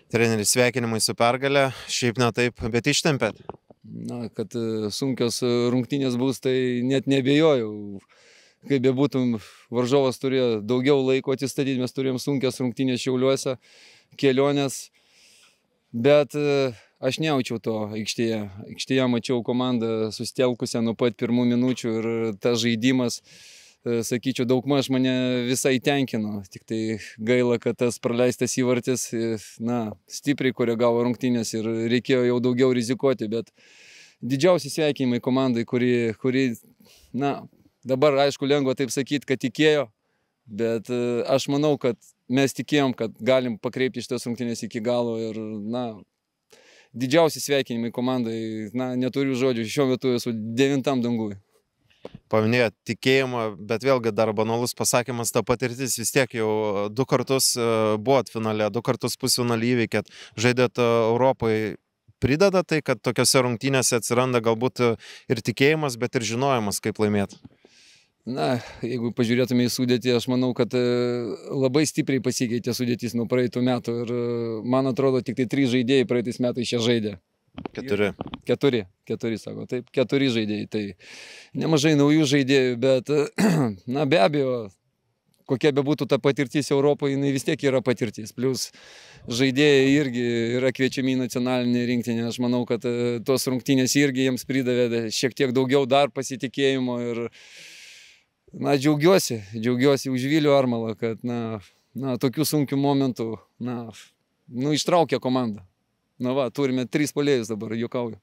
Treneris, sveikinimai su pergale, šiaip ne taip, bet ištempėt. Na, kad sunkios rungtynės bus, tai net nebejojau. Kaip bebūtum, varžovas turėjo daugiau laiko atsistatyti, mes turėjom sunkias rungtynės Šiauliuose, kelionės, bet aš nejaučiau to aikštėje. Aikštėje mačiau komandą susitelkusią nuo pat pirmų minučių ir tas žaidimas, sakyčiau, daugmaž mane visai tenkino. Tik tai gaila, kad tas praleistas įvartis, stipriai koregavo rungtynės ir reikėjo jau daugiau rizikuoti, bet didžiausi sveikinimai komandai, kuri dabar aišku lengva taip sakyti, kad tikėjo, bet aš manau, kad mes tikėjom, kad galim pakreipti šitas rungtynės iki galo ir didžiausi sveikinimai komandai, neturiu žodžių, šiuo metu esu 9 dangui. Paminėjot tikėjimą, bet vėlgi dar banalus pasakymas, ta patirtis vis tiek jau 2 kartus buvot finale, 2 kartus pusfinalį įveikėt, žaidėt Europai. Prideda tai, kad tokiose rungtynėse atsiranda galbūt ir tikėjimas, bet ir žinojimas, kaip laimėti? Jeigu pažiūrėtume į sudėtį, aš manau, kad labai stipriai pasikeitė sudėtis nuo praeitų metų ir man atrodo, tik tai 3 žaidėjai praeitais metais čia žaidė. 4. 4, sako, taip, 4 žaidėjai, tai nemažai naujų žaidėjų, bet, be abejo, kokia bebūtų ta patirtis Europoje, jinai vis tiek yra patirtis, plus žaidėjai irgi yra kviečiami į nacionalinį rinktinę, aš manau, kad tos rungtynės irgi jiems pridavė šiek tiek daugiau dar pasitikėjimo ir, džiaugiuosi už Vilių Armalą, kad, tokių sunkių momentų, ištraukė komandą. Turime 3 puolėjus dabar, juokauju.